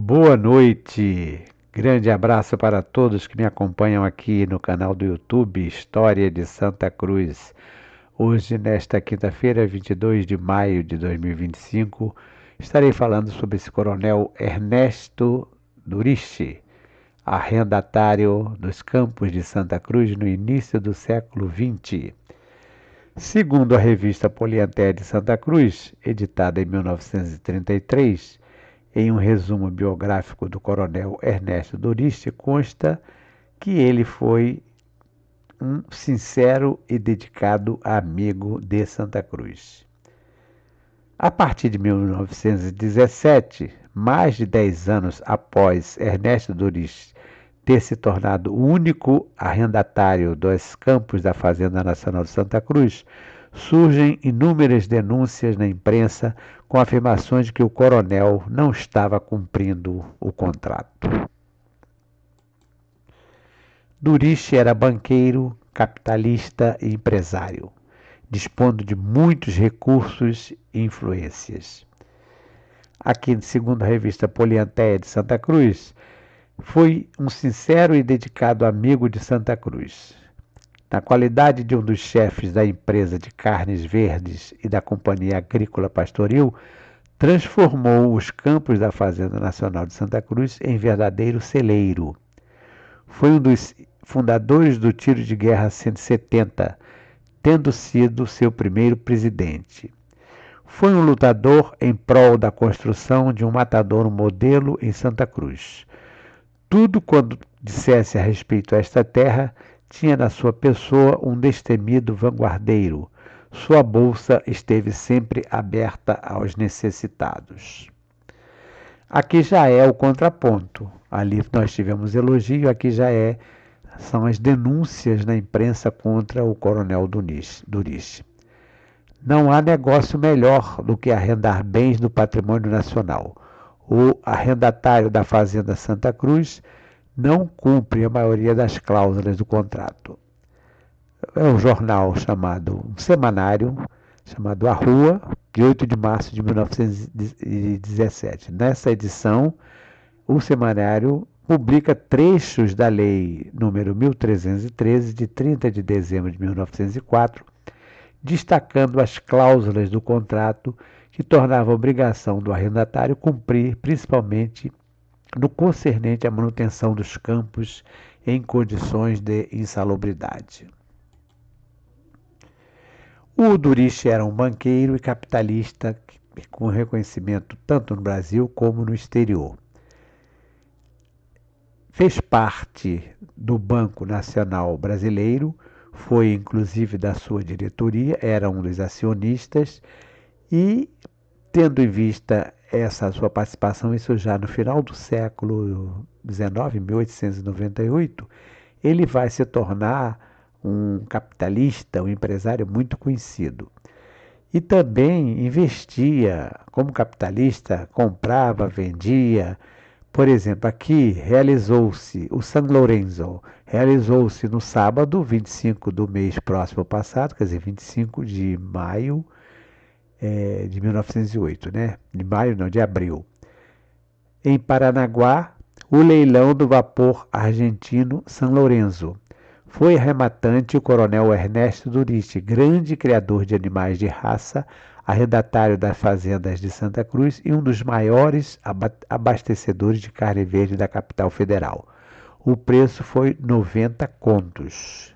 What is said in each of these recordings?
Boa noite, grande abraço para todos que me acompanham aqui no canal do YouTube História de Santa Cruz. Hoje, nesta quinta-feira, 22 de maio de 2025, estarei falando sobre esse coronel Ernesto Duriche, arrendatário dos campos de Santa Cruz no início do século XX. Segundo a revista Polianté de Santa Cruz, editada em 1933, em um resumo biográfico do coronel Ernesto Duriche, consta que ele foi um sincero e dedicado amigo de Santa Cruz. A partir de 1917, mais de 10 anos após Ernesto Duriche ter se tornado o único arrendatário dos campos da Fazenda Nacional de Santa Cruz, surgem inúmeras denúncias na imprensa com afirmações de que o coronel não estava cumprindo o contrato. Duriche era banqueiro, capitalista e empresário, dispondo de muitos recursos e influências. Aqui, segundo a revista Poliantéia de Santa Cruz, foi um sincero e dedicado amigo de Santa Cruz. Na qualidade de um dos chefes da empresa de carnes verdes e da Companhia Agrícola Pastoril, transformou os campos da Fazenda Nacional de Santa Cruz em verdadeiro celeiro. Foi um dos fundadores do Tiro de Guerra 170, tendo sido seu primeiro presidente. Foi um lutador em prol da construção de um matadouro modelo em Santa Cruz. Tudo quando dissesse a respeito a esta terra, tinha na sua pessoa um destemido vanguardeiro. Sua bolsa esteve sempre aberta aos necessitados. Aqui já é o contraponto. Ali nós tivemos elogio, aqui são as denúncias na imprensa contra o coronel Duriche. Não há negócio melhor do que arrendar bens do patrimônio nacional. O arrendatário da Fazenda Santa Cruz não cumpre a maioria das cláusulas do contrato. É um um semanário chamado A Rua, de 8 de março de 1917. Nessa edição, o semanário publica trechos da Lei número 1313, de 30 de dezembro de 1904, destacando as cláusulas do contrato que tornavam obrigação do arrendatário cumprir, principalmente no concernente à manutenção dos campos em condições de insalubridade. O Duriche era um banqueiro e capitalista com reconhecimento tanto no Brasil como no exterior. Fez parte do Banco Nacional Brasileiro, foi inclusive da sua diretoria, era um dos acionistas e, tendo em vista essa sua participação, isso já no final do século XIX, 1898, ele vai se tornar um capitalista, um empresário muito conhecido. E também investia como capitalista, comprava, vendia. Por exemplo, aqui realizou-se o San Lorenzo, realizou-se no sábado, 25 do mês próximo passado, quer dizer, 25 de maio de 1908, né? De maio não, de abril. Em Paranaguá, o leilão do vapor argentino San Lorenzo. Foi arrematante o coronel Ernesto Duriche, grande criador de animais de raça, arrendatário das fazendas de Santa Cruz e um dos maiores abastecedores de carne verde da capital federal. O preço foi 90 contos.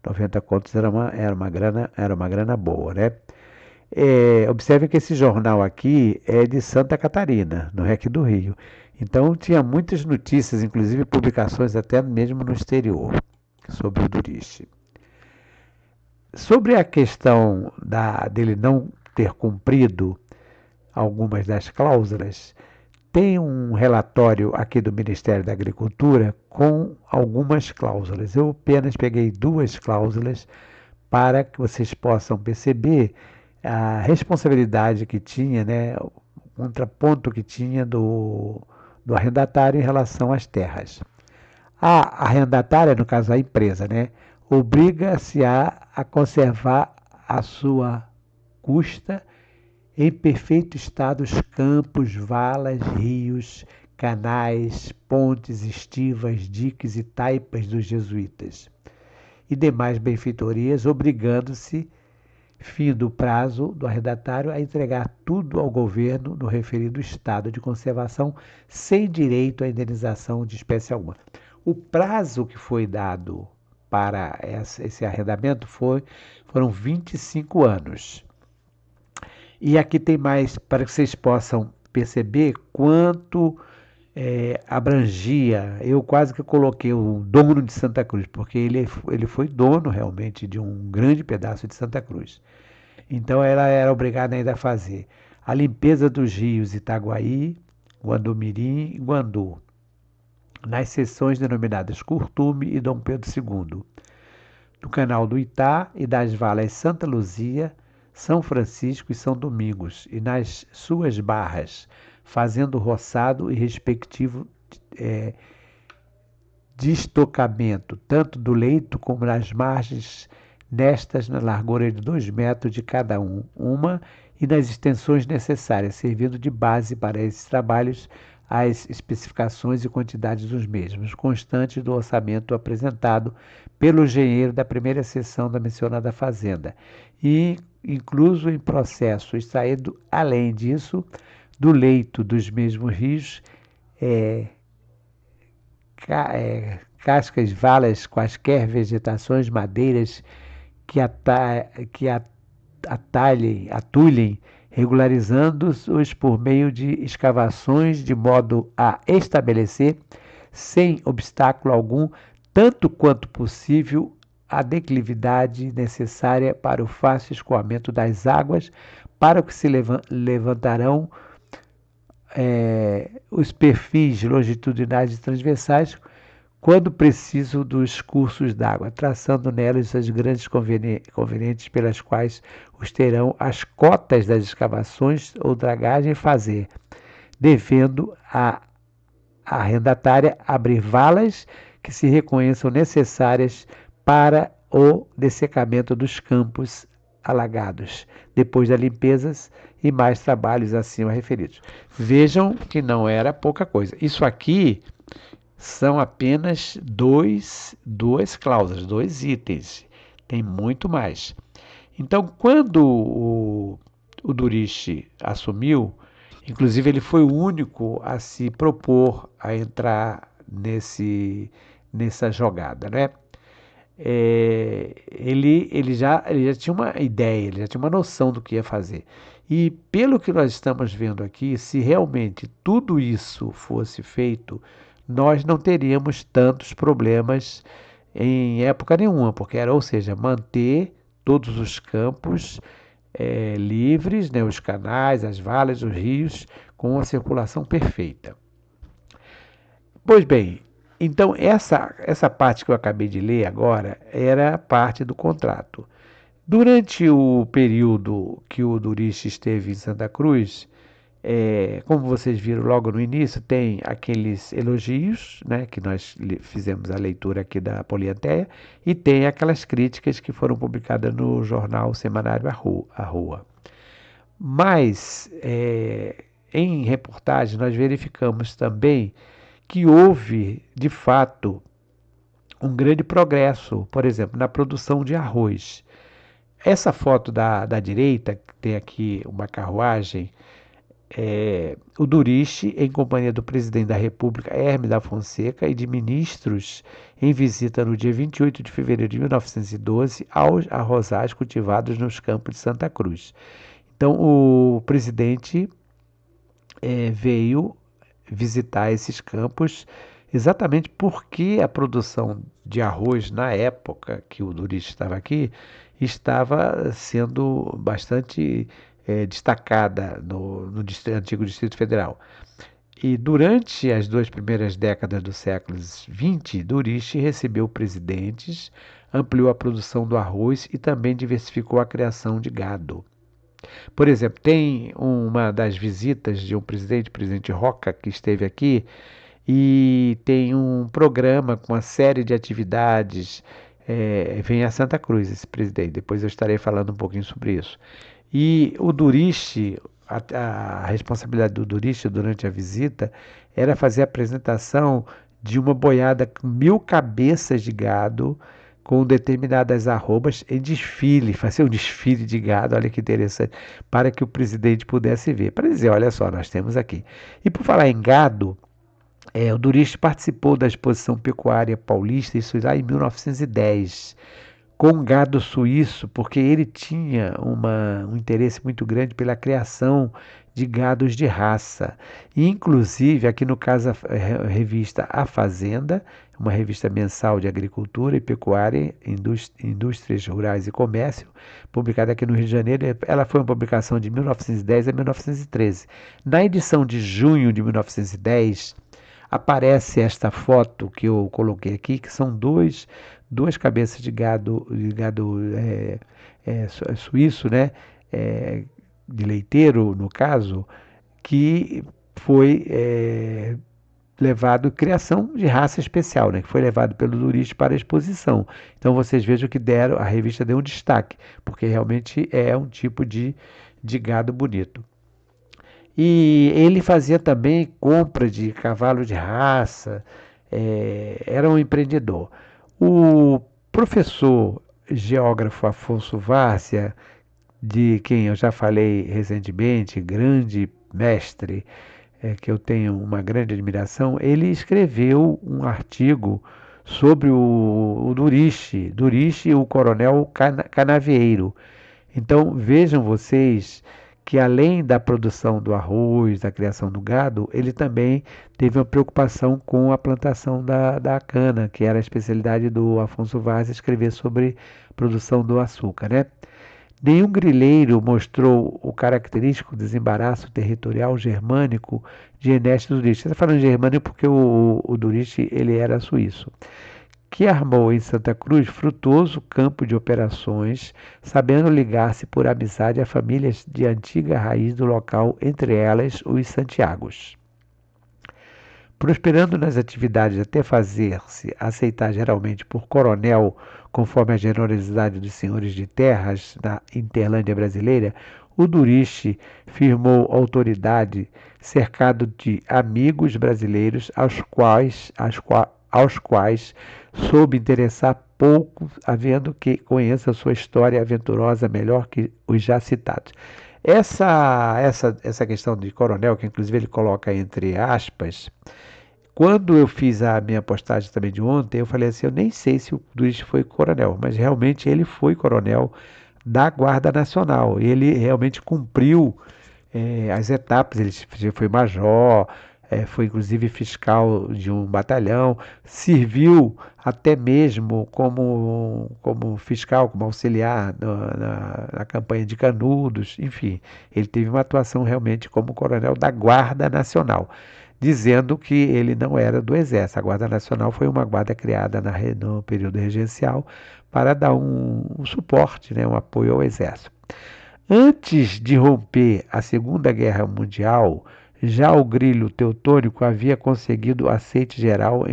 90 contos era uma grana boa, né? Observe que esse jornal aqui é de Santa Catarina, no REC do Rio. Então tinha muitas notícias, inclusive publicações até mesmo no exterior, sobre o Duriche. Sobre a questão dele não ter cumprido algumas das cláusulas, tem um relatório aqui do Ministério da Agricultura com algumas cláusulas. Eu apenas peguei 2 cláusulas para que vocês possam perceber a responsabilidade que tinha, né, o contraponto que tinha do arrendatário em relação às terras. A arrendatária, no caso a empresa, né, obriga-se a conservar a sua custa em perfeito estado os campos, valas, rios, canais, pontes, estivas, diques e taipas dos jesuítas e demais benfeitorias, obrigando-se, fim do prazo do arrendatário, a entregar tudo ao governo no referido estado de conservação, sem direito à indenização de espécie alguma. O prazo que foi dado para esse arrendamento foram 25 anos. E aqui tem mais para que vocês possam perceber quanto abrangia. Eu quase que coloquei o dono de Santa Cruz, porque ele foi dono realmente de um grande pedaço de Santa Cruz. Então ela era obrigada ainda a fazer a limpeza dos rios Itaguaí, Guandumirim e Guandu, nas seções denominadas Curtume e Dom Pedro II, do canal do Itá e das valas Santa Luzia, São Francisco e São Domingos, e nas suas barras, fazendo roçado e respectivo destocamento, tanto do leito como nas margens, nestas na largura de 2 metros de cada uma, e nas extensões necessárias, servindo de base para esses trabalhos as especificações e quantidades dos mesmos, constantes do orçamento apresentado pelo engenheiro da primeira seção da mencionada fazenda, e incluso em processo extraído, além disso, do leito dos mesmos rios, cascas, valas, quaisquer vegetações, madeiras que atulhem, regularizando-os por meio de escavações, de modo a estabelecer, sem obstáculo algum, tanto quanto possível, a declividade necessária para o fácil escoamento das águas, para o que se levantarão os perfis longitudinais e transversais, quando preciso dos cursos d'água, traçando nelas as grandes convenientes pelas quais os terão as cotas das escavações ou dragagem fazer, devendo a arrendatária abrir valas que se reconheçam necessárias para o dessecamento dos campos alagados, depois das limpezas e mais trabalhos acima referidos. Vejam que não era pouca coisa. Isso aqui são apenas duas cláusulas, 2 itens. Tem muito mais. Então, quando o Duriche assumiu, inclusive ele foi o único a se propor a entrar nessa jogada, né? Ele já tinha uma ideia, ele já tinha uma noção do que ia fazer. E pelo que nós estamos vendo aqui, se realmente tudo isso fosse feito, nós não teríamos tantos problemas em época nenhuma, porque ou seja, manter todos os campos livres, né, os canais, as valas, os rios, com a circulação perfeita. Pois bem, então essa parte que eu acabei de ler agora era parte do contrato. Durante o período que o Duriche esteve em Santa Cruz, como vocês viram logo no início, tem aqueles elogios, né, que nós fizemos a leitura aqui da Polianteia, e tem aquelas críticas que foram publicadas no jornal semanário A Rua. Mas, em reportagem, nós verificamos também que houve, de fato, um grande progresso, por exemplo, na produção de arroz. Essa foto da direita, que tem aqui uma carruagem, o Duriche, em companhia do presidente da República, Hermes da Fonseca, e de ministros, em visita no dia 28 de fevereiro de 1912, aos arrozais cultivados nos campos de Santa Cruz. Então, o presidente veio visitar esses campos exatamente porque a produção de arroz, na época que o Duriche estava aqui, estava sendo bastante destacada no antigo Distrito Federal. E durante as 2 primeiras décadas do século XX, Duriche recebeu presidentes, ampliou a produção do arroz e também diversificou a criação de gado. Por exemplo, tem uma das visitas de um presidente, o presidente Roca, que esteve aqui, e tem um programa com uma série de atividades. Vem a Santa Cruz esse presidente, depois eu estarei falando um pouquinho sobre isso. E o Duriche, a responsabilidade do Durich durante a visita era fazer a apresentação de uma boiada com 1.000 cabeças de gado com determinadas arrobas em desfile, fazer um desfile de gado, olha que interessante, para que o presidente pudesse ver, para dizer, olha só, nós temos aqui. E por falar em gado, o Durich participou da Exposição Pecuária Paulista, isso lá em 1910, com gado suíço, porque ele tinha um interesse muito grande pela criação de gados de raça. E, inclusive, aqui no caso, a revista A Fazenda, uma revista mensal de agricultura e pecuária, indústrias rurais e comércio, publicada aqui no Rio de Janeiro. Ela foi uma publicação de 1910 a 1913. Na edição de junho de 1910, aparece esta foto que eu coloquei aqui, que são duas cabeças de gado suíço, né? De leiteiro, no caso, que foi levado, criação de raça especial, né? Que foi levado pelo Durich para a exposição. Então vocês vejam que a revista deu um destaque, porque realmente é um tipo de gado bonito. E ele fazia também compra de cavalo de raça, era um empreendedor. O professor geógrafo Afonso Várzea, de quem eu já falei recentemente, grande mestre, que eu tenho uma grande admiração, ele escreveu um artigo sobre o Durich e o coronel Canavieiro. Então vejam vocês que além da produção do arroz, da criação do gado, ele também teve uma preocupação com a plantação da cana, que era a especialidade do Afonso Vaz escrever sobre produção do açúcar, né? Nenhum grileiro mostrou o característico desembaraço territorial germânico de Ernesto Durich. Você está falando germânico porque o Durich ele era suíço, que armou em Santa Cruz frutuoso campo de operações, sabendo ligar-se por amizade a famílias de antiga raiz do local, entre elas os Santiagos. Prosperando nas atividades até fazer-se aceitar geralmente por coronel, conforme a generosidade dos senhores de terras na Interlândia brasileira, o Durich firmou autoridade cercado de amigos brasileiros aos quais soube interessar pouco, havendo que conheça sua história aventurosa melhor que os já citados. Essa questão de coronel, que inclusive ele coloca entre aspas, quando eu fiz a minha postagem também de ontem, eu falei assim, eu nem sei se o Luiz foi coronel, mas realmente ele foi coronel da Guarda Nacional. Ele realmente cumpriu as etapas, ele foi major, foi inclusive fiscal de um batalhão, serviu até mesmo como fiscal, como auxiliar na campanha de Canudos, enfim, ele teve uma atuação realmente como coronel da Guarda Nacional, dizendo que ele não era do Exército. A Guarda Nacional foi uma guarda criada no período regencial para dar um suporte, né, um apoio ao Exército. Antes de romper a Segunda Guerra Mundial, já o Grilo Teutônico havia conseguido aceite geral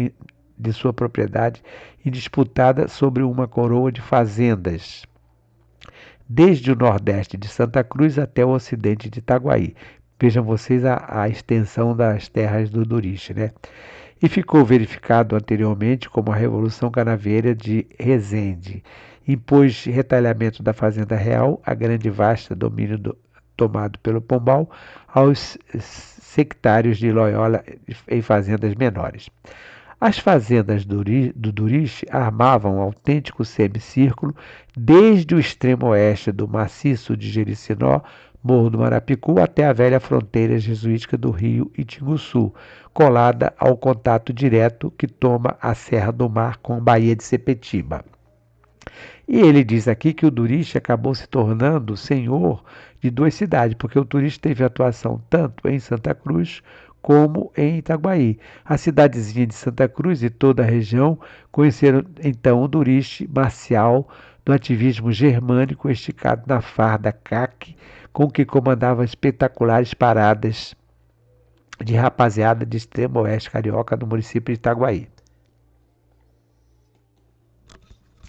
de sua propriedade e disputada sobre uma coroa de fazendas, desde o nordeste de Santa Cruz até o ocidente de Itaguaí. Vejam vocês a extensão das terras do Durich, né? E ficou verificado anteriormente como a Revolução Canavieira de Resende impôs retalhamento da Fazenda Real, a grande e vasta domínio tomado pelo Pombal, aos sectários de Loyola em fazendas menores. As fazendas do Durich armavam um autêntico semicírculo desde o extremo oeste do maciço de Jericinó, Morro do Marapicu, até a velha fronteira jesuítica do Rio Itinguçu, colada ao contato direto que toma a Serra do Mar com a Baía de Sepetiba. E ele diz aqui que o Durich acabou se tornando senhor de duas cidades, porque o Durich teve atuação tanto em Santa Cruz como em Itaguaí. A cidadezinha de Santa Cruz e toda a região conheceram então o Durich marcial do ativismo germânico esticado na farda caque, com que comandava espetaculares paradas de rapaziada de extremo oeste carioca no município de Itaguaí.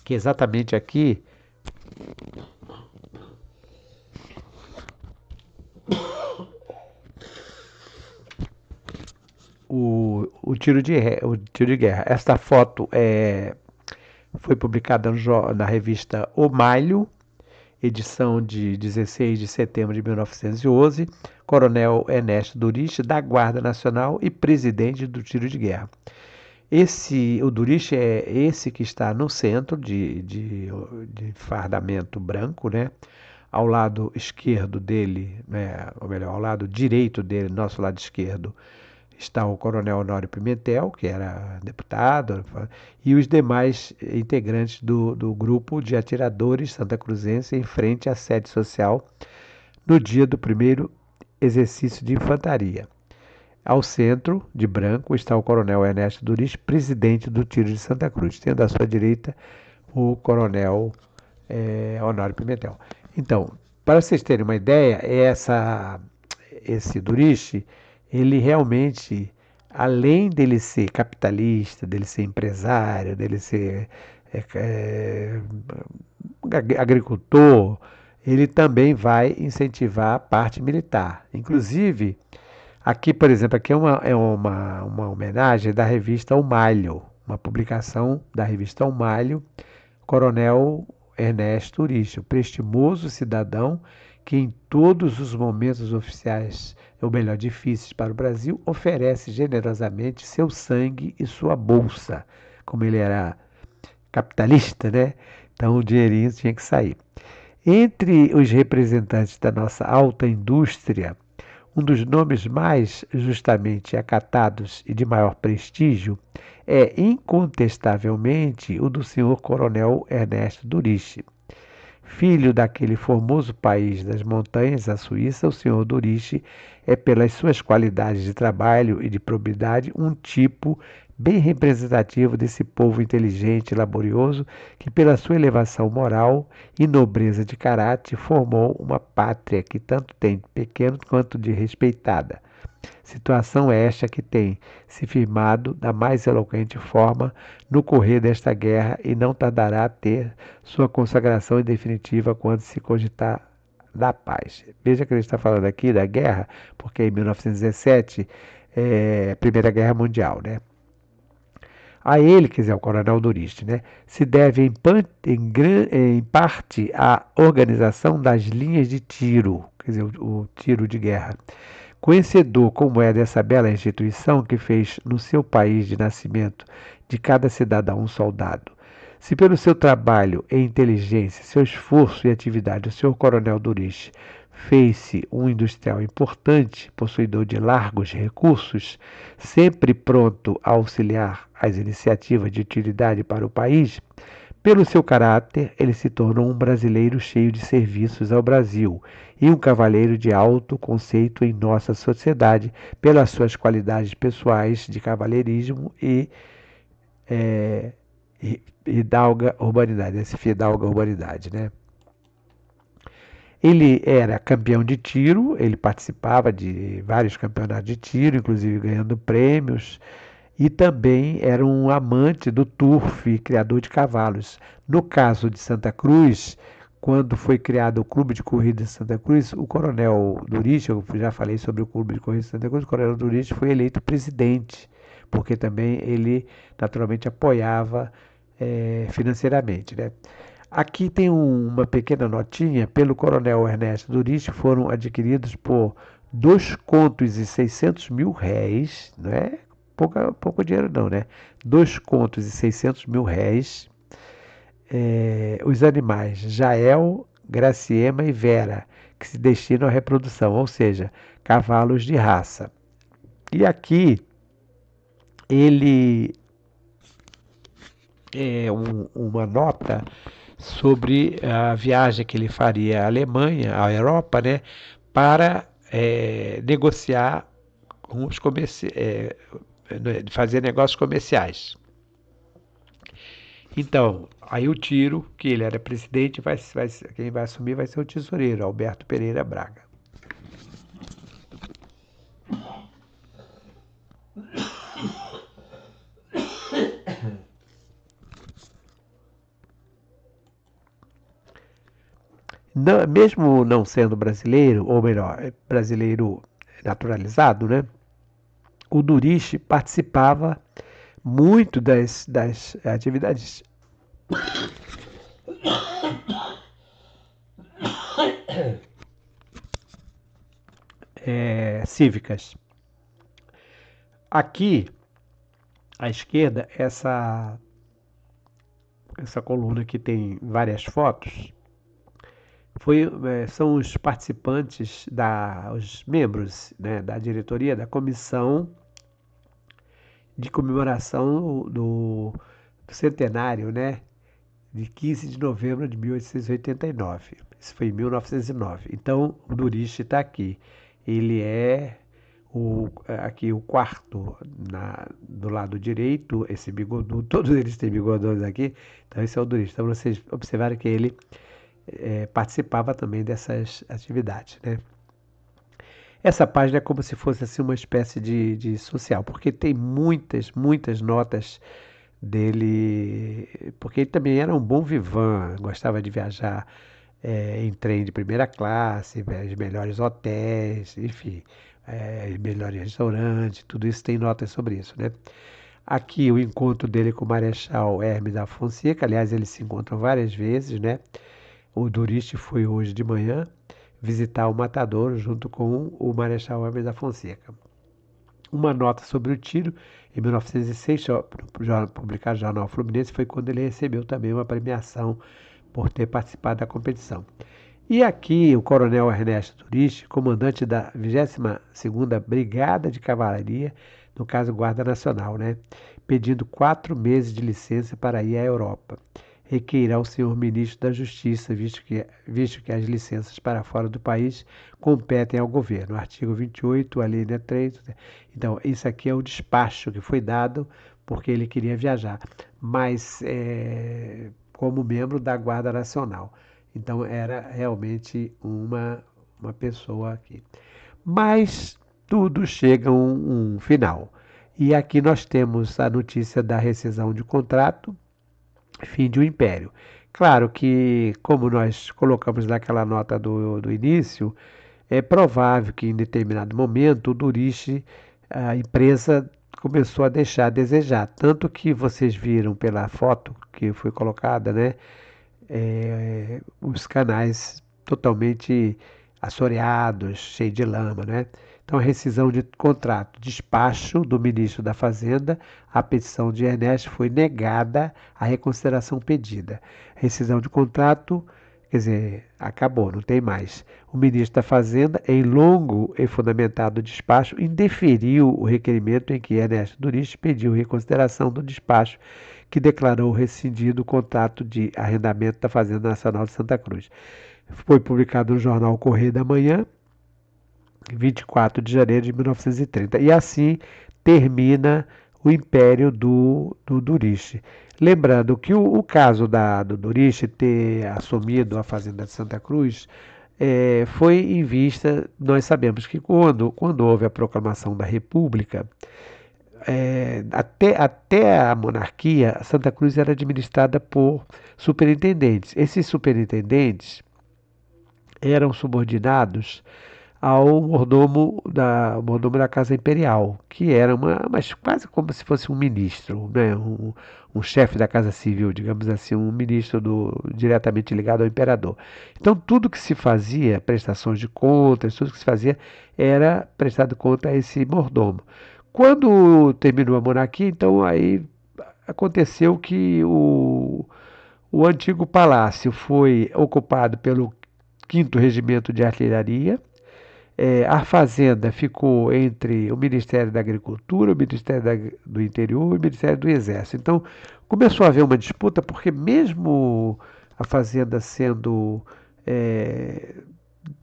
Que exatamente aqui o tiro de guerra. Esta foto foi publicada na revista O Malho, edição de 16 de setembro de 1911, Coronel Ernesto Durich, da Guarda Nacional e presidente do tiro de guerra. O Durich é esse que está no centro de fardamento branco, né? Ao lado esquerdo dele, né? Ou melhor, ao lado direito dele, nosso lado esquerdo, está o Coronel Honório Pimentel, que era deputado, e os demais integrantes do grupo de atiradores santacruzense em frente à sede social no dia do primeiro exercício de infantaria. Ao centro, de branco, está o Coronel Ernesto Durich, presidente do Tiro de Santa Cruz, tendo à sua direita o Coronel Honório Pimentel. Então, para vocês terem uma ideia, esse Durich, ele realmente, além dele ser capitalista, dele ser empresário, dele ser agricultor, ele também vai incentivar a parte militar. Inclusive, aqui, por exemplo, aqui uma homenagem da revista O Malho, uma publicação da revista O Malho, Coronel Ernesto Durich, o prestimoso cidadão que em todos os momentos oficiais, ou melhor, difíceis para o Brasil, oferece generosamente seu sangue e sua bolsa. Como ele era capitalista, né? Então o dinheirinho tinha que sair. Entre os representantes da nossa alta indústria, um dos nomes mais justamente acatados e de maior prestígio é incontestavelmente o do senhor Coronel Ernesto Durich. Filho daquele formoso país das montanhas, a Suíça, o senhor Durich é, pelas suas qualidades de trabalho e de probidade, um tipo bem representativo desse povo inteligente e laborioso que, pela sua elevação moral e nobreza de caráter, formou uma pátria que tanto tem de pequeno quanto de respeitada. Situação esta que tem se firmado da mais eloquente forma no correr desta guerra e não tardará a ter sua consagração definitiva quando se cogitar da paz. Veja que ele está falando aqui da guerra, porque em 1917 é a Primeira Guerra Mundial, né? A ele, quer dizer, ao Coronel Durich, né, se deve em parte a organização das linhas de tiro, quer dizer, o tiro de guerra. Conhecedor como é dessa bela instituição que fez no seu país de nascimento de cada cidadão um soldado. Se pelo seu trabalho e inteligência, seu esforço e atividade, o senhor Coronel Durich fez-se um industrial importante, possuidor de largos recursos, sempre pronto a auxiliar as iniciativas de utilidade para o país, pelo seu caráter, ele se tornou um brasileiro cheio de serviços ao Brasil e um cavalheiro de alto conceito em nossa sociedade pelas suas qualidades pessoais de cavalheirismo e fidalga urbanidade, né? Ele era campeão de tiro, ele participava de vários campeonatos de tiro, inclusive ganhando prêmios, e também era um amante do turf, criador de cavalos. No caso de Santa Cruz, quando foi criado o Clube de Corrida de Santa Cruz, o Coronel Durich, eu já falei sobre o Clube de Corrida de Santa Cruz, o Coronel Durich foi eleito presidente, porque também ele naturalmente apoiava financeiramente, né? Aqui tem uma pequena notinha, pelo Coronel Ernesto Durich foram adquiridos por 2,6 contos, não é pouco dinheiro não, né? 2,6 contos, os animais Jael, Graciema e Vera, que se destinam à reprodução, ou seja, cavalos de raça. E aqui ele uma nota sobre a viagem que ele faria à Alemanha, à Europa, né, para negociar com os fazer negócios comerciais. Então, aí o tiro, que ele era presidente, quem vai assumir vai ser o tesoureiro, Alberto Pereira Braga. Não, mesmo não sendo brasileiro, ou melhor, brasileiro naturalizado, né? o Duriche participava muito das atividades cívicas. Aqui, à esquerda, essa coluna que tem várias fotos, são os participantes, os membros, né, da diretoria da comissão de comemoração do centenário, né, de 15 de novembro de 1889. Isso foi em 1909. Então, o Duriche está aqui. Ele é aqui o quarto do lado direito, esse bigodudo, todos eles têm bigodões aqui, então esse é o Duriche. Então vocês observaram que ele participava também dessas atividades, né? Essa página é como se fosse assim uma espécie de social, porque tem muitas notas dele, porque ele também era um bom vivan, gostava de viajar em trem de primeira classe, os melhores hotéis, enfim, melhores restaurantes, tudo isso tem notas sobre isso, né? Aqui o encontro dele com o Marechal Hermes da Fonseca, aliás, eles se encontram várias vezes, né? O Duriche foi hoje de manhã visitar o Matadouro junto com o Marechal Hermes da Fonseca. Uma nota sobre o tiro, em 1906, publicado no Jornal Fluminense, foi quando ele recebeu também uma premiação por ter participado da competição. E aqui o coronel Ernesto Duriche, comandante da 22ª Brigada de Cavalaria, no caso Guarda Nacional, né, pedindo 4 meses de licença para ir à Europa. Requeirá ao senhor ministro da Justiça, visto que as licenças para fora do país competem ao governo. Artigo 28, a linha 3. Então, isso aqui é o despacho que foi dado porque ele queria viajar, mas como membro da Guarda Nacional. Então, era realmente uma pessoa aqui. Mas tudo chega a um final. E aqui nós temos a notícia da rescisão de contrato, fim de um império. Claro que, como nós colocamos naquela nota do início, é provável que em determinado momento o Duriche, a empresa começou a deixar a desejar. Tanto que vocês viram pela foto que foi colocada, né? Os canais totalmente assoreados, cheios de lama, né? Então, a rescisão de contrato, despacho do ministro da Fazenda, a petição de Ernesto foi negada a reconsideração pedida. Rescisão de contrato, quer dizer, acabou, não tem mais. O ministro da Fazenda, em longo e fundamentado despacho, indeferiu o requerimento em que Ernesto Duriche pediu reconsideração do despacho que declarou rescindido o contrato de arrendamento da Fazenda Nacional de Santa Cruz. Foi publicado no jornal Correio da Manhã, 24 de janeiro de 1930. E assim termina o império do Duriche. Lembrando que o caso do Duriche ter assumido a Fazenda de Santa Cruz foi em vista, nós sabemos que quando houve a proclamação da República, até a monarquia, Santa Cruz era administrada por superintendentes. Esses superintendentes eram subordinados ao mordomo da Casa Imperial, que era mas quase como se fosse um ministro, né? Um chefe da Casa Civil, digamos assim, um ministro diretamente ligado ao imperador. Então, tudo que se fazia, prestações de contas, tudo que se fazia, era prestado conta a esse mordomo. Quando terminou a monarquia, então aí aconteceu que o antigo palácio foi ocupado pelo 5º Regimento de Artilharia. A fazenda ficou entre o Ministério da Agricultura, o Ministério do Interior e o Ministério do Exército. Então, começou a haver uma disputa, porque mesmo a fazenda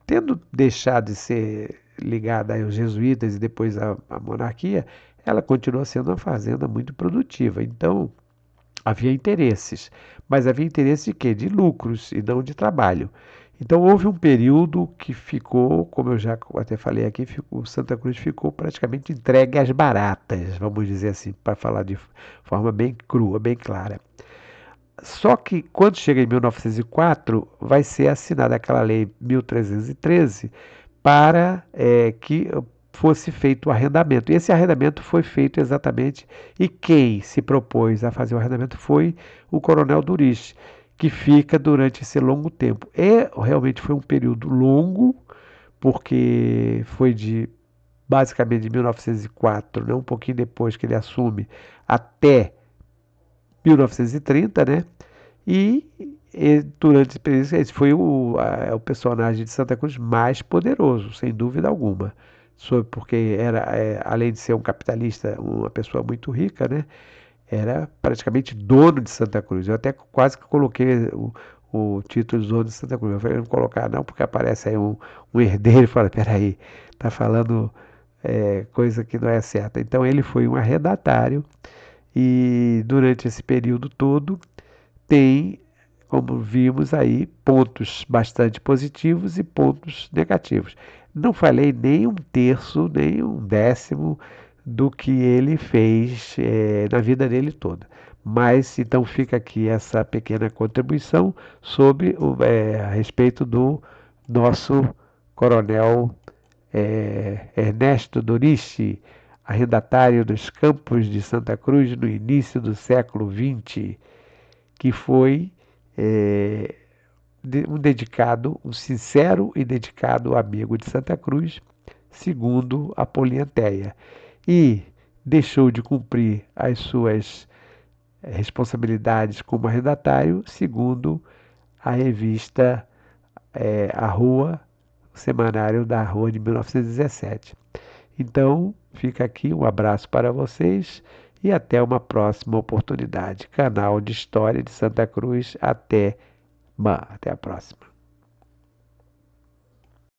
tendo deixado de ser ligada aos jesuítas e depois à monarquia, ela continua sendo uma fazenda muito produtiva. Então, havia interesses, mas havia interesse de quê? De lucros e não de trabalho. Então houve um período que ficou, como eu já até falei aqui, o Santa Cruz ficou praticamente entregue às baratas, vamos dizer assim, para falar de forma bem crua, bem clara. Só que quando chega em 1904, vai ser assinada aquela lei 1313 para fosse feito o arrendamento. E esse arrendamento foi feito exatamente, e quem se propôs a fazer o arrendamento foi o Coronel Duriz, que fica durante esse longo tempo. Realmente foi um período longo, porque foi basicamente de 1904, né, um pouquinho depois que ele assume, até 1930, né? Durante esse período, esse foi o personagem de Santa Cruz mais poderoso, sem dúvida alguma. Porque era, além de ser um capitalista, uma pessoa muito rica, né? Era praticamente dono de Santa Cruz. Eu até quase que coloquei o título de dono de Santa Cruz. Eu falei, não colocar não, porque aparece aí um herdeiro e fala, peraí, tá falando coisa que não é certa. Então ele foi um arrendatário e durante esse período todo tem, como vimos aí, pontos bastante positivos e pontos negativos. Não falei nem um terço, nem um décimo do que ele fez na vida dele toda. Mas então fica aqui essa pequena contribuição sobre a respeito do nosso coronel Ernesto Dorici, arrendatário dos Campos de Santa Cruz no início do século XX, que foi é, um sincero e dedicado amigo de Santa Cruz, segundo a Polianteia, e deixou de cumprir as suas responsabilidades como arrendatário, segundo a revista A Rua, o semanário da Rua de 1917. Então, fica aqui um abraço para vocês e até uma próxima oportunidade. Canal de História de Santa Cruz. Até a próxima.